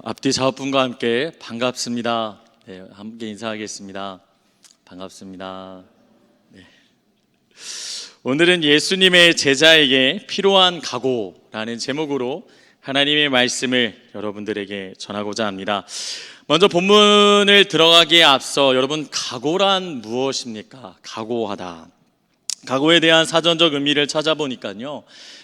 앞뒤 좌우분과 함께 반갑습니다. 네, 함께 인사하겠습니다. 반갑습니다. 네. 오늘은 예수님의 제자에게 필요한 각오라는 제목으로 하나님의 말씀을 여러분들에게 전하고자 합니다. 먼저 본문을 들어가기에 앞서 여러분, 각오란 무엇입니까? 각오하다. 각오에 대한 사전적 의미를 찾아보니까요,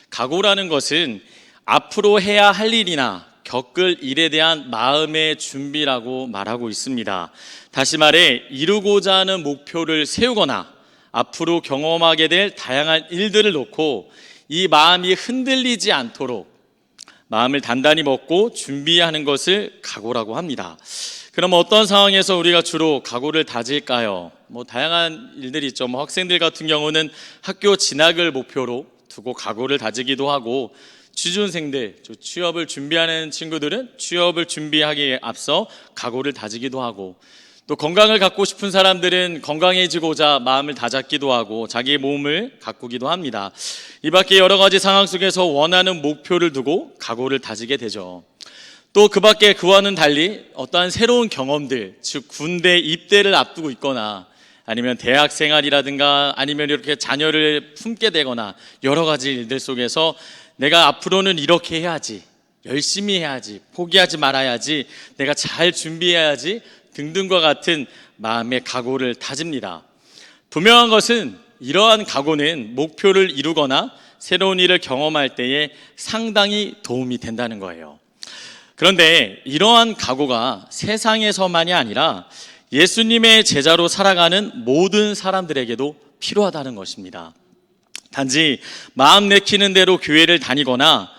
각오라는 것은 앞으로 해야 할 일이나 겪을 일에 대한 마음의 준비라고 말하고 있습니다. 다시 말해, 이루고자 하는 목표를 세우거나 앞으로 경험하게 될 다양한 일들을 놓고 이 마음이 흔들리지 않도록 마음을 단단히 먹고 준비하는 것을 각오라고 합니다. 그럼 어떤 상황에서 우리가 주로 각오를 다질까요? 다양한 일들이 있죠. 학생들 같은 경우는 학교 진학을 목표로 두고 각오를 다지기도 하고, 취준생들, 취업을 준비하는 친구들은 취업을 준비하기에 앞서 각오를 다지기도 하고, 또 건강을 갖고 싶은 사람들은 건강해지고자 마음을 다잡기도 하고 자기의 몸을 가꾸기도 합니다. 이 밖에 여러 가지 상황 속에서 원하는 목표를 두고 각오를 다지게 되죠. 또 그 밖에 그와는 달리 어떠한 새로운 경험들, 즉 군대 입대를 앞두고 있거나 아니면 대학 생활이라든가 아니면 이렇게 자녀를 품게 되거나 여러 가지 일들 속에서 내가 앞으로는 이렇게 해야지, 열심히 해야지, 포기하지 말아야지, 내가 잘 준비해야지 등등과 같은 마음의 각오를 다집니다. 분명한 것은 이러한 각오는 목표를 이루거나 새로운 일을 경험할 때에 상당히 도움이 된다는 거예요. 그런데 이러한 각오가 세상에서만이 아니라 예수님의 제자로 살아가는 모든 사람들에게도 필요하다는 것입니다. 단지 마음 내키는 대로 교회를 다니거나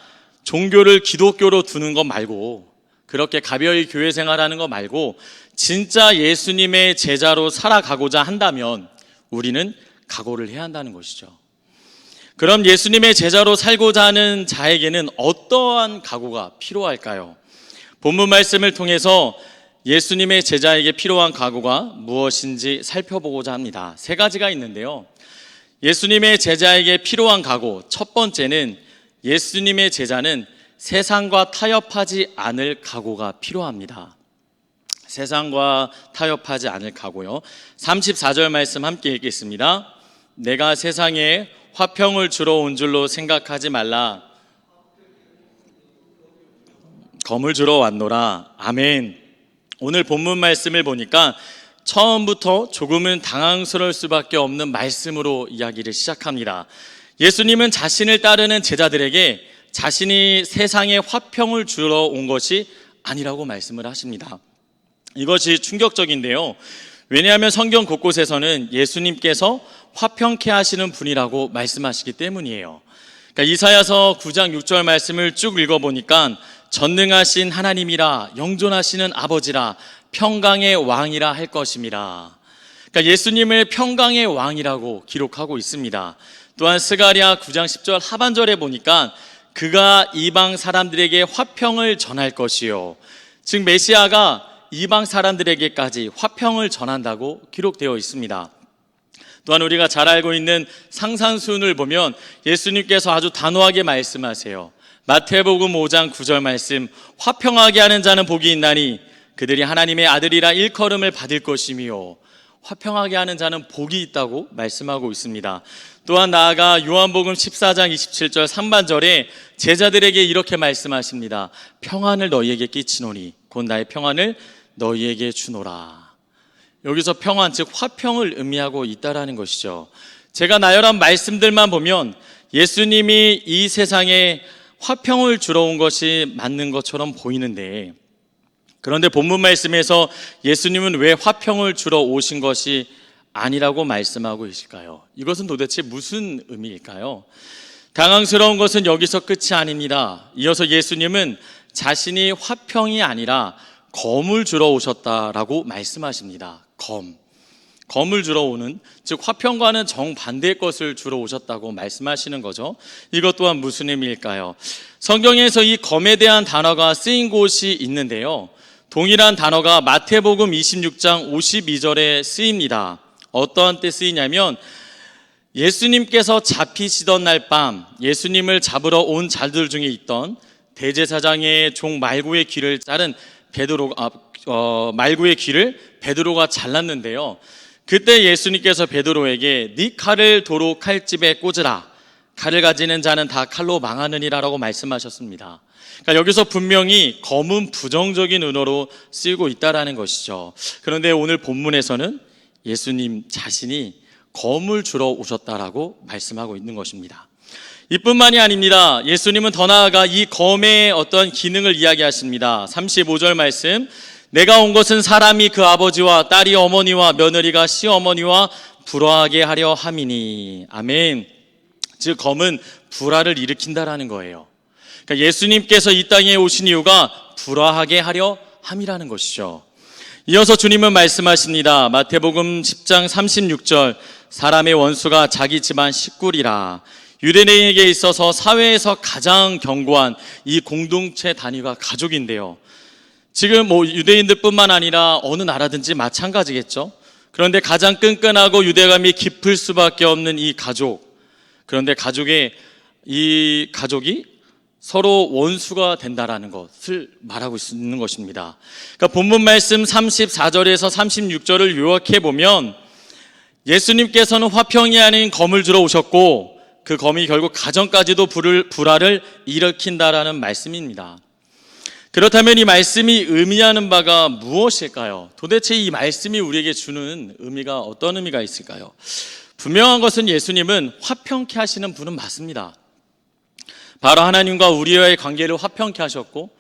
종교를 기독교로 두는 것 말고, 그렇게 가벼이 교회 생활하는 것 말고 진짜 예수님의 제자로 살아가고자 한다면 우리는 각오를 해야 한다는 것이죠. 그럼 예수님의 제자로 살고자 하는 자에게는 어떠한 각오가 필요할까요? 본문 말씀을 통해서 예수님의 제자에게 필요한 각오가 무엇인지 살펴보고자 합니다. 세 가지가 있는데요. 예수님의 제자에게 필요한 각오, 첫 번째는 예수님의 제자는 세상과 타협하지 않을 각오가 필요합니다. 세상과 타협하지 않을 각오요. 34절 말씀 함께 읽겠습니다. 내가 세상에 화평을 주러 온 줄로 생각하지 말라. 검을 주러 왔노라. 아멘. 오늘 본문 말씀을 보니까 처음부터 조금은 당황스러울 수밖에 없는 말씀으로 이야기를 시작합니다. 예수님은 자신을 따르는 제자들에게 자신이 세상에 화평을 주러 온 것이 아니라고 말씀을 하십니다. 이것이 충격적인데요. 왜냐하면 성경 곳곳에서는 예수님께서 화평케 하시는 분이라고 말씀하시기 때문이에요. 그러니까 이사야서 9장 6절 말씀을 쭉 읽어보니까 전능하신 하나님이라, 영존하시는 아버지라, 평강의 왕이라 할 것임이라. 그러니까 예수님을 평강의 왕이라고 기록하고 있습니다. 또한 스가랴 9장 10절 하반절에 보니까 그가 이방 사람들에게 화평을 전할 것이요, 즉 메시아가 이방 사람들에게까지 화평을 전한다고 기록되어 있습니다. 또한 우리가 잘 알고 있는 상산순을 보면 예수님께서 아주 단호하게 말씀하세요. 마태복음 5장 9절 말씀, 화평하게 하는 자는 복이 있나니 그들이 하나님의 아들이라 일컬음을 받을 것이며, 화평하게 하는 자는 복이 있다고 말씀하고 있습니다. 또한 나아가 요한복음 14장 27절 3반절에 제자들에게 이렇게 말씀하십니다. 평안을 너희에게 끼치노니 곧 나의 평안을 너희에게 주노라. 여기서 평안, 즉 화평을 의미하고 있다라는 것이죠. 제가 나열한 말씀들만 보면 예수님이 이 세상에 화평을 주러 온 것이 맞는 것처럼 보이는데, 그런데 본문 말씀에서 예수님은 왜 화평을 주러 오신 것이 아니라고 말씀하고 계실까요? 이것은 도대체 무슨 의미일까요? 당황스러운 것은 여기서 끝이 아닙니다. 이어서 예수님은 자신이 화평이 아니라 검을 주러 오셨다라고 말씀하십니다. 검을 주러 오는, 즉 화평과는 정반대의 것을 주러 오셨다고 말씀하시는 거죠. 이것 또한 무슨 의미일까요? 성경에서 이 검에 대한 단어가 쓰인 곳이 있는데요, 동일한 단어가 마태복음 26장 52절에 쓰입니다. 어떠한 때 쓰이냐면, 예수님께서 잡히시던 날 밤 예수님을 잡으러 온 자들 중에 있던 대제사장의 종 말구의 귀를 자른 말구의 귀를 베드로가 잘랐는데요. 그때 예수님께서 베드로에게 네 칼을 도로 칼집에 꽂으라. 칼을 가지는 자는 다 칼로 망하느니라라고 말씀하셨습니다. 그러니까 여기서 분명히 검은 부정적인 은어로 쓰이고 있다라는 것이죠. 그런데 오늘 본문에서는 예수님 자신이 검을 주러 오셨다라고 말씀하고 있는 것입니다. 이뿐만이 아닙니다. 예수님은 더 나아가 이 검의 어떤 기능을 이야기하십니다. 35절 말씀, 내가 온 것은 사람이 그 아버지와 딸이 어머니와 며느리가 시어머니와 불화하게 하려 함이니. 아멘. 즉 검은 불화를 일으킨다라는 거예요. 그러니까 예수님께서 이 땅에 오신 이유가 불화하게 하려 함이라는 것이죠. 이어서 주님은 말씀하십니다. 마태복음 10장 36절, 사람의 원수가 자기 집안 식구리라. 유대인에게 있어서 사회에서 가장 견고한 이 공동체 단위가 가족인데요. 지금 유대인들뿐만 아니라 어느 나라든지 마찬가지겠죠. 그런데 가장 끈끈하고 유대감이 깊을 수밖에 없는 이 가족. 그런데 이 가족이 서로 원수가 된다라는 것을 말하고 있는 것입니다. 그러니까 본문 말씀 34절에서 36절을 요약해 보면 예수님께서는 화평이 아닌 검을 주러 오셨고 그 검이 결국 가정까지도 불화를 일으킨다라는 말씀입니다. 그렇다면 이 말씀이 의미하는 바가 무엇일까요? 도대체 이 말씀이 우리에게 주는 의미가 어떤 의미가 있을까요? 분명한 것은 예수님은 화평케 하시는 분은 맞습니다. 바로 하나님과 우리와의 관계를 화평케 하셨고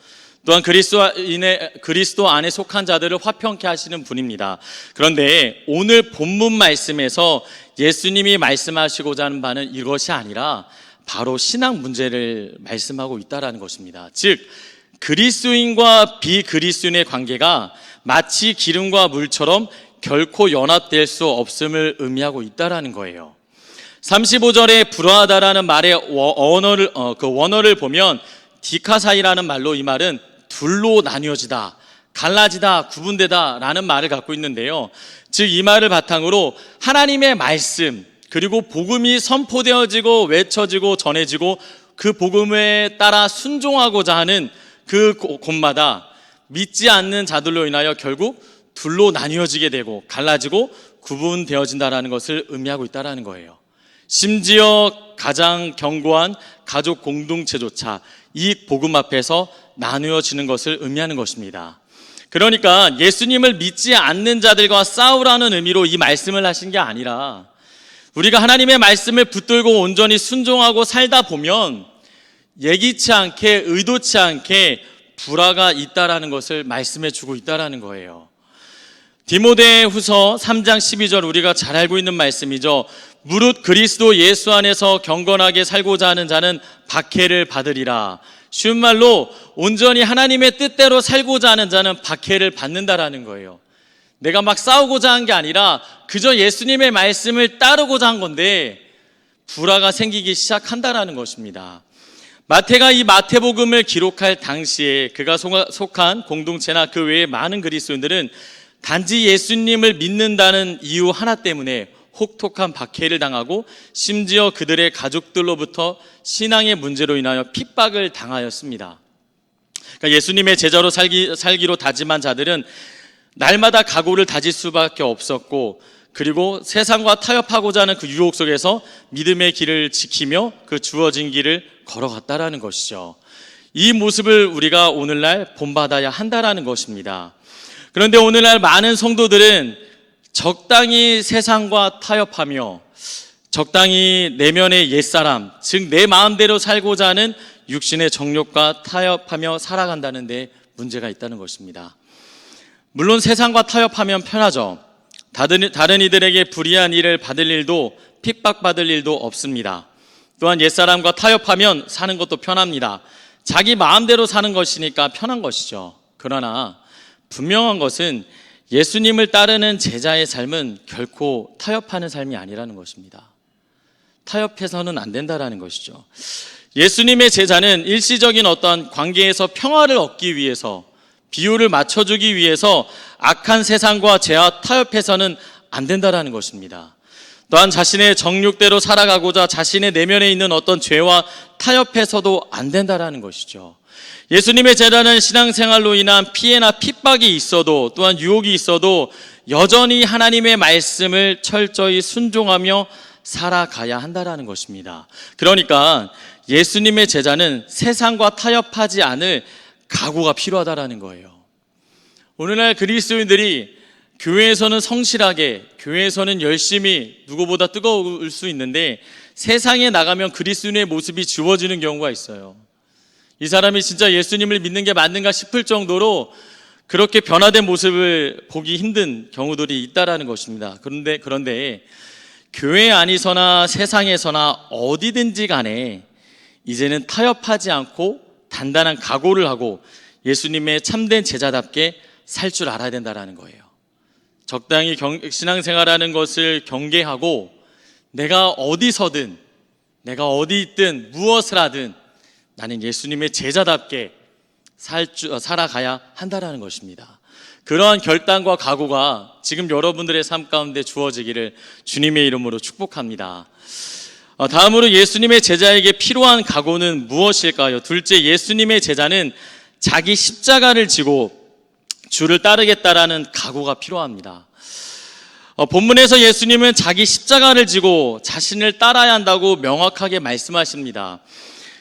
또한 그리스도 안에 속한 자들을 화평케 하시는 분입니다. 그런데 오늘 본문 말씀에서 예수님이 말씀하시고자 하는 바는 이것이 아니라 바로 신앙 문제를 말씀하고 있다는 것입니다. 즉 그리스도인과 비그리스도인의 관계가 마치 기름과 물처럼 결코 연합될 수 없음을 의미하고 있다는 거예요. 35절에 불화하다라는 말의 원어를 보면 디카사이라는 말로 이 말은 둘로 나뉘어지다, 갈라지다, 구분되다 라는 말을 갖고 있는데요. 즉 이 말을 바탕으로 하나님의 말씀 그리고 복음이 선포되어지고 외쳐지고 전해지고 그 복음에 따라 순종하고자 하는 그 곳마다 믿지 않는 자들로 인하여 결국 둘로 나뉘어지게 되고 갈라지고 구분되어진다는 것을 의미하고 있다는 거예요. 심지어 가장 견고한 가족 공동체조차 이 복음 앞에서 나누어지는 것을 의미하는 것입니다. 그러니까 예수님을 믿지 않는 자들과 싸우라는 의미로 이 말씀을 하신 게 아니라 우리가 하나님의 말씀을 붙들고 온전히 순종하고 살다 보면 예기치 않게 의도치 않게 불화가 있다라는 것을 말씀해 주고 있다라는 거예요. 디모데후서 3장 12절 우리가 잘 알고 있는 말씀이죠. 무릇 그리스도 예수 안에서 경건하게 살고자 하는 자는 박해를 받으리라. 쉬운 말로 온전히 하나님의 뜻대로 살고자 하는 자는 박해를 받는다라는 거예요. 내가 막 싸우고자 한 게 아니라 그저 예수님의 말씀을 따르고자 한 건데 불화가 생기기 시작한다라는 것입니다. 마태가 이 마태복음을 기록할 당시에 그가 속한 공동체나 그 외에 많은 그리스도인들은 단지 예수님을 믿는다는 이유 하나 때문에 혹독한 박해를 당하고 심지어 그들의 가족들로부터 신앙의 문제로 인하여 핍박을 당하였습니다. 그러니까 예수님의 제자로 살기로 다짐한 자들은 날마다 각오를 다질 수밖에 없었고 그리고 세상과 타협하고자 하는 그 유혹 속에서 믿음의 길을 지키며 그 주어진 길을 걸어갔다라는 것이죠. 이 모습을 우리가 오늘날 본받아야 한다라는 것입니다. 그런데 오늘날 많은 성도들은 적당히 세상과 타협하며 적당히 내면의 옛사람, 즉 내 마음대로 살고자 하는 육신의 정욕과 타협하며 살아간다는 데 문제가 있다는 것입니다. 물론 세상과 타협하면 편하죠. 다른 이들에게 불이한 일을 받을 일도 핍박받을 일도 없습니다. 또한 옛사람과 타협하면 사는 것도 편합니다. 자기 마음대로 사는 것이니까 편한 것이죠. 그러나 분명한 것은 예수님을 따르는 제자의 삶은 결코 타협하는 삶이 아니라는 것입니다. 타협해서는 안 된다라는 것이죠. 예수님의 제자는 일시적인 어떠한 관계에서 평화를 얻기 위해서 비율을 맞춰주기 위해서 악한 세상과 죄와 타협해서는 안 된다라는 것입니다. 또한 자신의 정욕대로 살아가고자 자신의 내면에 있는 어떤 죄와 타협해서도 안 된다라는 것이죠. 예수님의 제자는 신앙생활로 인한 피해나 핍박이 있어도 또한 유혹이 있어도 여전히 하나님의 말씀을 철저히 순종하며 살아가야 한다라는 것입니다. 그러니까 예수님의 제자는 세상과 타협하지 않을 각오가 필요하다라는 거예요. 오늘날 그리스도인들이 교회에서는 성실하게, 교회에서는 열심히 누구보다 뜨거울 수 있는데 세상에 나가면 그리스도인의 모습이 지워지는 경우가 있어요. 이 사람이 진짜 예수님을 믿는 게 맞는가 싶을 정도로 그렇게 변화된 모습을 보기 힘든 경우들이 있다라는 것입니다. 그런데 교회 안에서나 세상에서나 어디든지 간에 이제는 타협하지 않고 단단한 각오를 하고 예수님의 참된 제자답게 살 줄 알아야 된다는 거예요. 적당히 신앙생활하는 것을 경계하고 내가 어디서든 내가 어디 있든 무엇을 하든 나는 예수님의 제자답게 살아가야 한다는 것입니다. 그러한 결단과 각오가 지금 여러분들의 삶 가운데 주어지기를 주님의 이름으로 축복합니다. 다음으로 예수님의 제자에게 필요한 각오는 무엇일까요? 둘째, 예수님의 제자는 자기 십자가를 지고 주를 따르겠다라는 각오가 필요합니다. 본문에서 예수님은 자기 십자가를 지고 자신을 따라야 한다고 명확하게 말씀하십니다.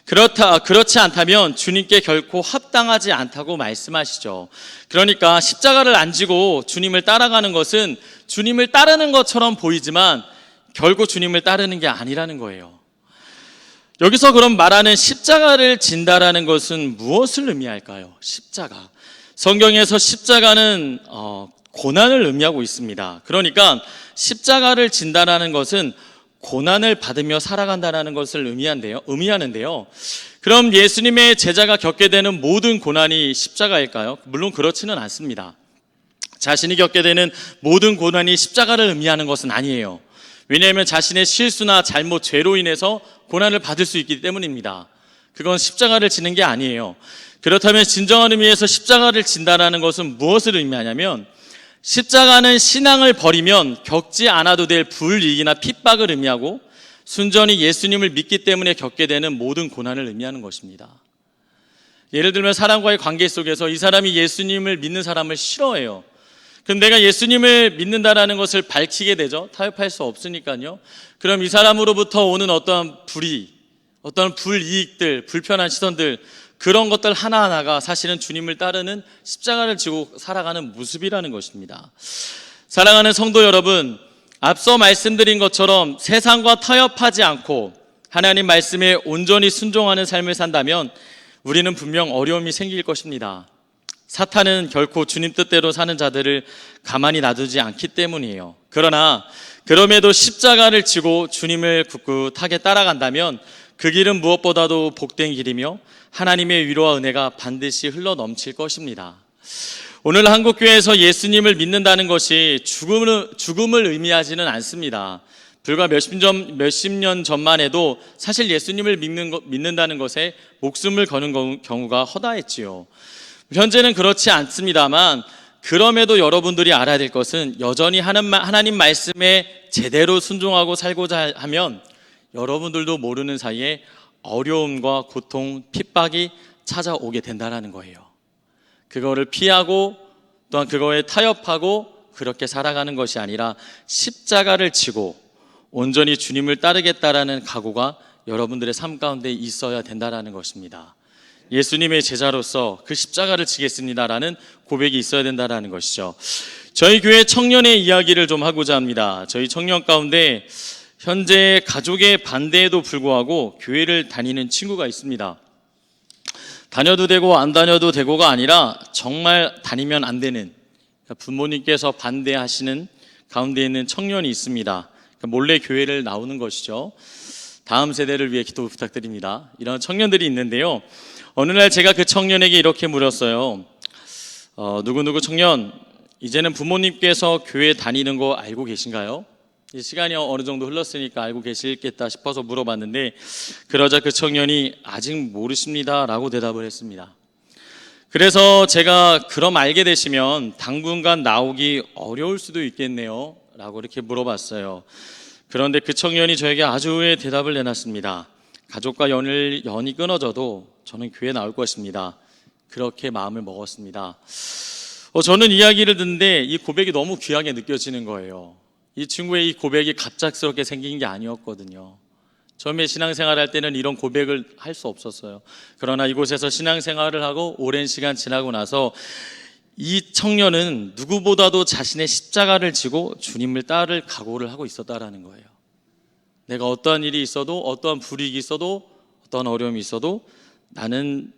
그렇지 않다면 주님께 결코 합당하지 않다고 말씀하시죠. 그러니까 십자가를 안 지고 주님을 따라가는 것은 주님을 따르는 것처럼 보이지만 결국 주님을 따르는 게 아니라는 거예요. 여기서 그럼 말하는 십자가를 진다라는 것은 무엇을 의미할까요? 십자가. 성경에서 십자가는 고난을 의미하고 있습니다. 그러니까 십자가를 진다라는 것은 고난을 받으며 살아간다는 것을 의미하는데요. 그럼 예수님의 제자가 겪게 되는 모든 고난이 십자가일까요? 물론 그렇지는 않습니다. 자신이 겪게 되는 모든 고난이 십자가를 의미하는 것은 아니에요. 왜냐하면 자신의 실수나 잘못, 죄로 인해서 고난을 받을 수 있기 때문입니다. 그건 십자가를 지는 게 아니에요. 그렇다면 진정한 의미에서 십자가를 진다라는 것은 무엇을 의미하냐면 십자가는 신앙을 버리면 겪지 않아도 될 불이익이나 핍박을 의미하고 순전히 예수님을 믿기 때문에 겪게 되는 모든 고난을 의미하는 것입니다. 예를 들면 사람과의 관계 속에서 이 사람이 예수님을 믿는 사람을 싫어해요. 그럼 내가 예수님을 믿는다라는 것을 밝히게 되죠. 타협할 수 없으니까요. 그럼 이 사람으로부터 오는 어떠한 불이익, 어떤 불이익들, 불편한 시선들, 그런 것들 하나하나가 사실은 주님을 따르는 십자가를 지고 살아가는 모습이라는 것입니다. 사랑하는 성도 여러분, 앞서 말씀드린 것처럼 세상과 타협하지 않고 하나님 말씀에 온전히 순종하는 삶을 산다면 우리는 분명 어려움이 생길 것입니다. 사탄은 결코 주님 뜻대로 사는 자들을 가만히 놔두지 않기 때문이에요. 그러나 그럼에도 십자가를 지고 주님을 굳굳하게 따라간다면 그 길은 무엇보다도 복된 길이며 하나님의 위로와 은혜가 반드시 흘러 넘칠 것입니다. 오늘 한국교회에서 예수님을 믿는다는 것이 죽음을 의미하지는 않습니다. 불과 몇십 년 전만 해도 사실 예수님을 믿는다는 것에 목숨을 거는 경우가 허다했지요. 현재는 그렇지 않습니다만 그럼에도 여러분들이 알아야 될 것은 여전히 하나님 말씀에 제대로 순종하고 살고자 하면 여러분들도 모르는 사이에 어려움과 고통, 핍박이 찾아오게 된다는 거예요. 그거를 피하고 또한 그거에 타협하고 그렇게 살아가는 것이 아니라 십자가를 지고 온전히 주님을 따르겠다라는 각오가 여러분들의 삶 가운데 있어야 된다는 것입니다. 예수님의 제자로서 그 십자가를 지겠습니다라는 고백이 있어야 된다는 것이죠. 저희 교회 청년의 이야기를 좀 하고자 합니다. 저희 청년 가운데 현재 가족의 반대에도 불구하고 교회를 다니는 친구가 있습니다. 다녀도 되고 안 다녀도 되고가 아니라 정말 다니면 안 되는, 부모님께서 반대하시는 가운데 있는 청년이 있습니다. 몰래 교회를 나오는 것이죠. 다음 세대를 위해 기도 부탁드립니다. 이런 청년들이 있는데요. 어느 날 제가 그 청년에게 이렇게 물었어요. 누구누구 청년, 이제는 부모님께서 교회 다니는 거 알고 계신가요? 시간이 어느 정도 흘렀으니까 알고 계시겠다 싶어서 물어봤는데 그러자 그 청년이 아직 모르십니다 라고 대답을 했습니다. 그래서 제가 그럼 알게 되시면 당분간 나오기 어려울 수도 있겠네요 라고 이렇게 물어봤어요. 그런데 그 청년이 저에게 아주 후에 대답을 내놨습니다. 가족과 연이 끊어져도 저는 교회 나올 것입니다. 그렇게 마음을 먹었습니다. 저는 이야기를 듣는데 이 고백이 너무 귀하게 느껴지는 거예요. 이 친구의 이 고백이 갑작스럽게 생긴 게 아니었거든요. 처음에 신앙생활할 때는 이런 고백을 할 수 없었어요. 그러나 이곳에서 신앙생활을 하고 오랜 시간 지나고 나서 이 청년은 누구보다도 자신의 십자가를 지고 주님을 따를 각오를 하고 있었다라는 거예요. 내가 어떠한 일이 있어도, 어떠한 불이익이 있어도, 어떠한 어려움이 있어도 나는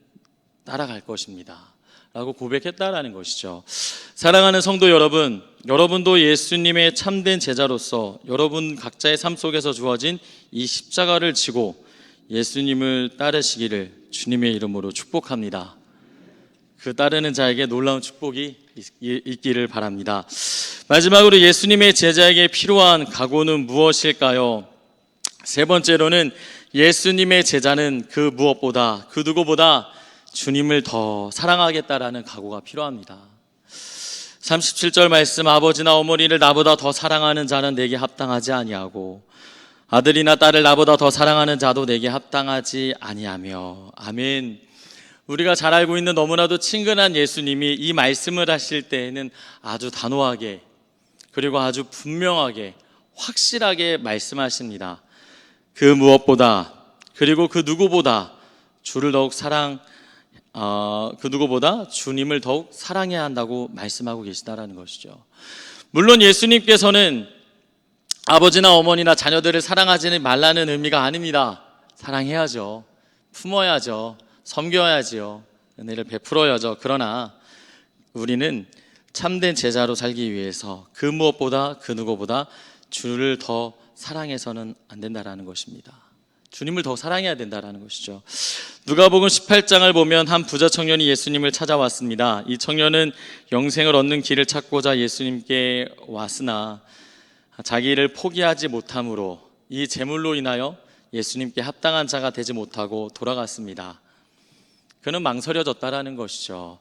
따라갈 것입니다 라고 고백했다라는 것이죠. 사랑하는 성도 여러분, 여러분도 예수님의 참된 제자로서 여러분 각자의 삶 속에서 주어진 이 십자가를 지고 예수님을 따르시기를 주님의 이름으로 축복합니다. 그 따르는 자에게 놀라운 축복이 있기를 바랍니다. 마지막으로 예수님의 제자에게 필요한 각오는 무엇일까요? 세 번째로는 예수님의 제자는 그 무엇보다, 그 누구보다 주님을 더 사랑하겠다라는 각오가 필요합니다. 37절 말씀, 아버지나 어머니를 나보다 더 사랑하는 자는 내게 합당하지 아니하고 아들이나 딸을 나보다 더 사랑하는 자도 내게 합당하지 아니하며. 아멘. 우리가 잘 알고 있는 너무나도 친근한 예수님이 이 말씀을 하실 때에는 아주 단호하게 그리고 아주 분명하게 확실하게 말씀하십니다. 그 무엇보다 그리고 그 누구보다 그 누구보다 주님을 더욱 사랑해야 한다고 말씀하고 계시다라는 것이죠. 물론 예수님께서는 아버지나 어머니나 자녀들을 사랑하지 말라는 의미가 아닙니다. 사랑해야죠. 품어야죠. 섬겨야지요. 은혜를 베풀어야죠. 그러나 우리는 참된 제자로 살기 위해서 그 무엇보다 그 누구보다 주를 더 사랑해서는 안 된다라는 것입니다. 주님을 더 사랑해야 된다라는 것이죠. 누가복음 18장을 보면 한 부자 청년이 예수님을 찾아왔습니다. 이 청년은 영생을 얻는 길을 찾고자 예수님께 왔으나 자기를 포기하지 못함으로 이 재물로 인하여 예수님께 합당한 자가 되지 못하고 돌아갔습니다. 그는 망설여졌다라는 것이죠.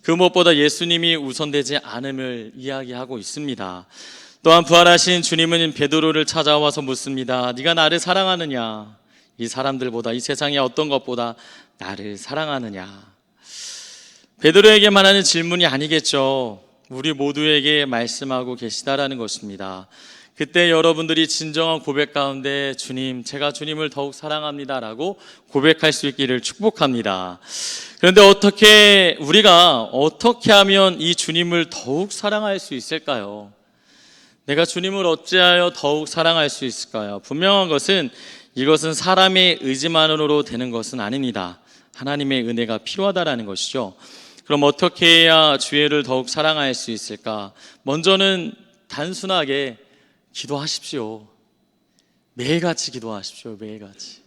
그 무엇보다 예수님이 우선되지 않음을 이야기하고 있습니다. 또한 부활하신 주님은 베드로를 찾아와서 묻습니다. 네가 나를 사랑하느냐? 이 사람들보다, 이 세상의 어떤 것보다 나를 사랑하느냐? 베드로에게만 하는 질문이 아니겠죠. 우리 모두에게 말씀하고 계시다라는 것입니다. 그때 여러분들이 진정한 고백 가운데 주님, 제가 주님을 더욱 사랑합니다라고 고백할 수 있기를 축복합니다. 그런데 우리가 어떻게 하면 이 주님을 더욱 사랑할 수 있을까요? 내가 주님을 어찌하여 더욱 사랑할 수 있을까요? 분명한 것은 이것은 사람의 의지만으로 되는 것은 아닙니다. 하나님의 은혜가 필요하다라는 것이죠. 그럼 어떻게 해야 주를 더욱 사랑할 수 있을까? 먼저는 단순하게 기도하십시오. 매일같이 기도하십시오. 매일같이.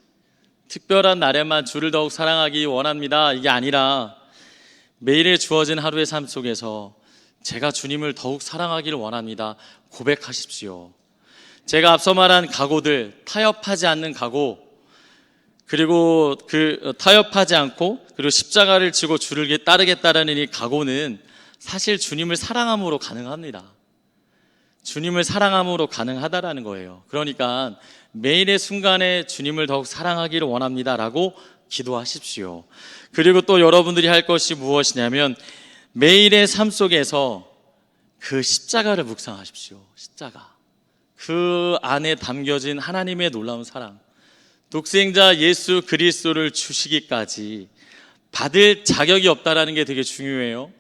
특별한 날에만 주를 더욱 사랑하기 원합니다. 이게 아니라 매일에 주어진 하루의 삶 속에서 제가 주님을 더욱 사랑하기를 원합니다. 고백하십시오. 제가 앞서 말한 각오들, 타협하지 않는 각오, 그리고 타협하지 않고 그리고 십자가를 지고 주를 따르겠다라는 이 각오는 사실 주님을 사랑함으로 가능합니다. 주님을 사랑함으로 가능하다라는 거예요. 그러니까 매일의 순간에 주님을 더욱 사랑하기를 원합니다라고 기도하십시오. 그리고 또 여러분들이 할 것이 무엇이냐면 매일의 삶 속에서 그 십자가를 묵상하십시오. 십자가. 그 안에 담겨진 하나님의 놀라운 사랑, 독생자 예수 그리스도를 주시기까지 받을 자격이 없다라는 게 되게 중요해요.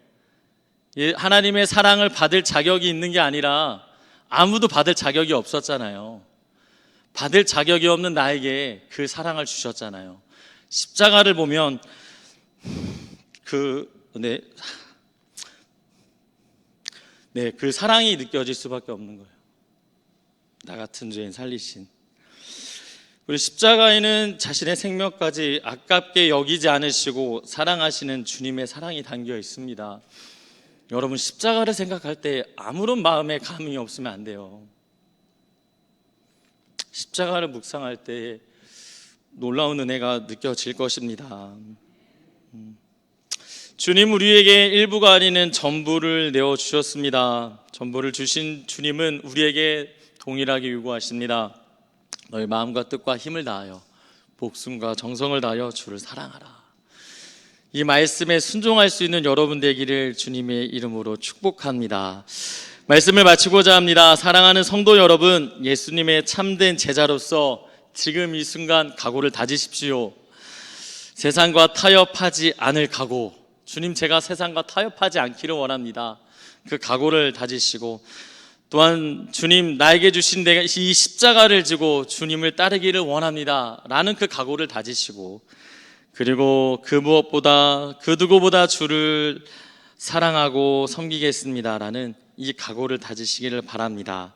하나님의 사랑을 받을 자격이 있는 게 아니라 아무도 받을 자격이 없었잖아요. 받을 자격이 없는 나에게 그 사랑을 주셨잖아요. 십자가를 보면 그 사랑이 느껴질 수밖에 없는 거예요. 나 같은 죄인 살리신. 그리고 십자가에는 자신의 생명까지 아깝게 여기지 않으시고 사랑하시는 주님의 사랑이 담겨 있습니다. 여러분, 십자가를 생각할 때 아무런 마음에 감흥이 없으면 안 돼요. 십자가를 묵상할 때 놀라운 은혜가 느껴질 것입니다. 주님, 우리에게 일부가 아니는 전부를 내어주셨습니다. 전부를 주신 주님은 우리에게 동일하게 요구하십니다. 너희 마음과 뜻과 힘을 다하여 목숨과 정성을 다하여 주를 사랑하라. 이 말씀에 순종할 수 있는 여러분 되기를 주님의 이름으로 축복합니다. 말씀을 마치고자 합니다. 사랑하는 성도 여러분, 예수님의 참된 제자로서 지금 이 순간 각오를 다지십시오. 세상과 타협하지 않을 각오, 주님 제가 세상과 타협하지 않기를 원합니다. 그 각오를 다지시고, 또한 주님 나에게 주신 내가 이 십자가를 지고 주님을 따르기를 원합니다 라는 그 각오를 다지시고, 그리고 그 무엇보다 그 누구보다 주를 사랑하고 섬기겠습니다 라는 이 각오를 다지시기를 바랍니다.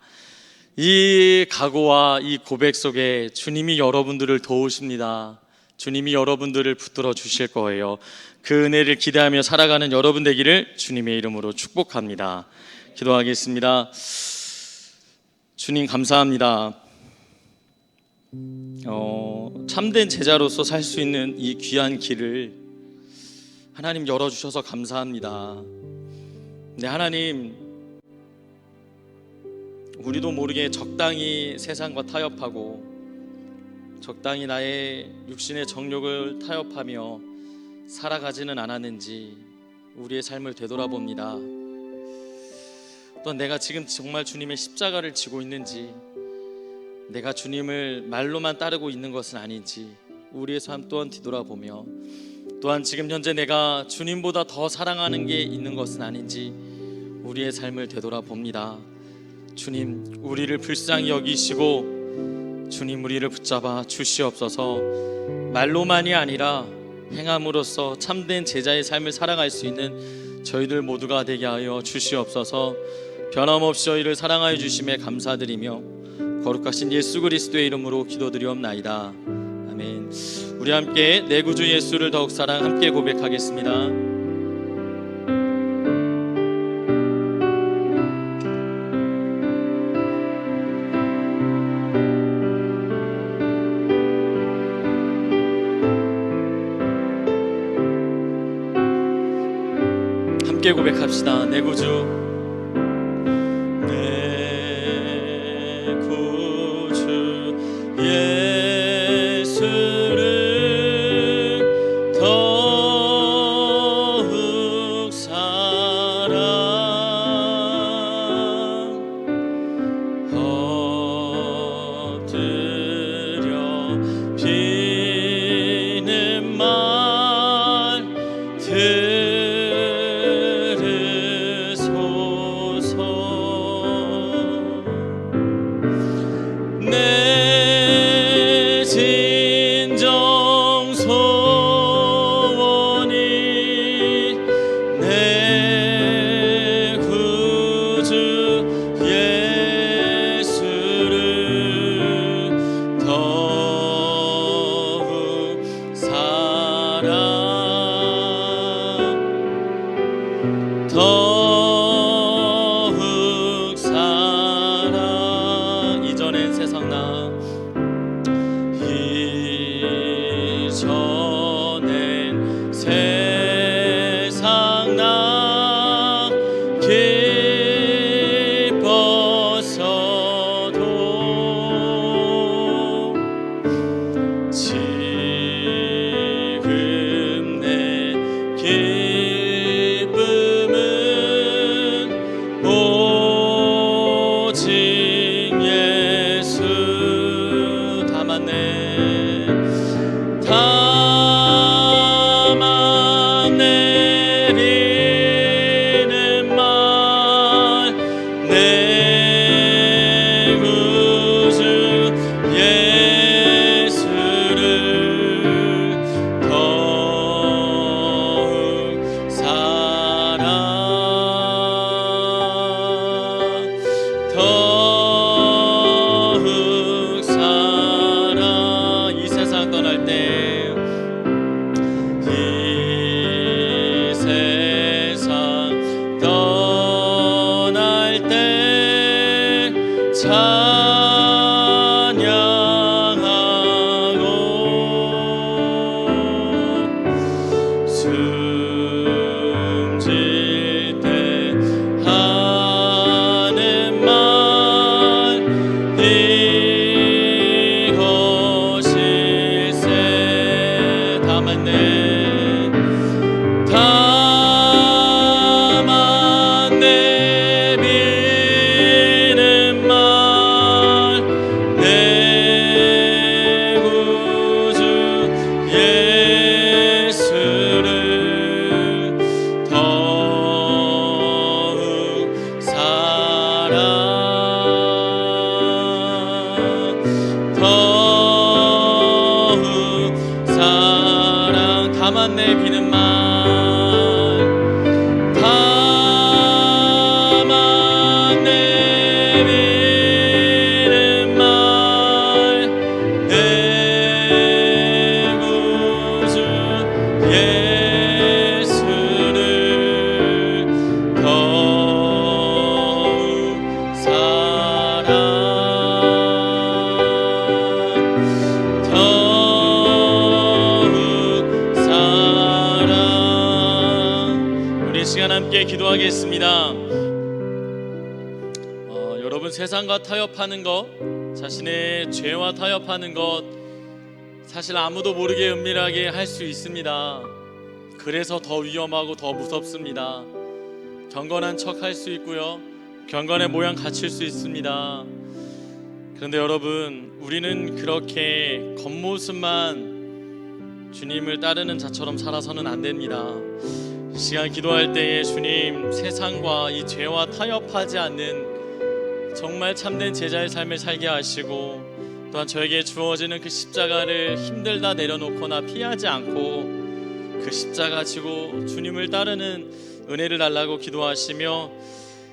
이 각오와 이 고백 속에 주님이 여러분들을 도우십니다. 주님이 여러분들을 붙들어 주실 거예요. 그 은혜를 기대하며 살아가는 여러분 되기를 주님의 이름으로 축복합니다. 기도하겠습니다. 주님 감사합니다. 참된 제자로서 살 수 있는 이 귀한 길을 하나님 열어주셔서 감사합니다. 네, 하나님, 우리도 모르게 적당히 세상과 타협하고 적당히 나의 육신의 정욕을 타협하며 살아가지는 않았는지 우리의 삶을 되돌아봅니다. 또 내가 지금 정말 주님의 십자가를 지고 있는지, 내가 주님을 말로만 따르고 있는 것은 아닌지 우리의 삶 또한 뒤돌아보며, 또한 지금 현재 내가 주님보다 더 사랑하는 게 있는 것은 아닌지 우리의 삶을 되돌아봅니다. 주님, 우리를 불쌍히 여기시고 주님 우리를 붙잡아 주시옵소서. 말로만이 아니라 행함으로써 참된 제자의 삶을 살아갈 수 있는 저희들 모두가 되게 하여 주시옵소서. 변함없이 저희를 사랑하여 주심에 감사드리며 거룩하신 예수 그리스도의 이름으로 기도드리옵나이다. 아멘. 우리 함께 내 구주 예수를 더욱 사랑 함께 고백하겠습니다. 함께 고백합시다. 내 구주, 내 구주 예수를 더욱 사랑 엎드려 비는 말 들으소. 시간 함께 기도하겠습니다. 여러분, 세상과 타협하는 것, 자신의 죄와 타협하는 것, 사실 아무도 모르게 은밀하게 할 수 있습니다. 그래서 더 위험하고 더 무섭습니다. 경건한 척 할 수 있고요, 경건의 모양 갖출 수 있습니다. 그런데 여러분, 우리는 그렇게 겉모습만 주님을 따르는 자처럼 살아서는 안 됩니다. 이 시간 기도할 때에 주님, 세상과 이 죄와 타협하지 않는 정말 참된 제자의 삶을 살게 하시고, 또한 저에게 주어지는 그 십자가를 힘들다 내려놓거나 피하지 않고 그 십자가 지고 주님을 따르는 은혜를 달라고 기도하시며,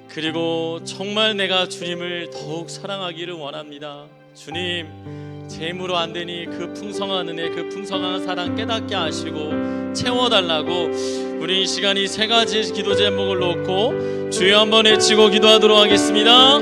그리고 정말 내가 주님을 더욱 사랑하기를 원합니다. 주님, 제 힘으로 안 되니 그 풍성한 은혜, 그 풍성한 사랑 깨닫게 하시고 채워달라고, 우리 이 시간 이 세 가지 기도 제목을 놓고 주여 한번 외치고 기도하도록 하겠습니다.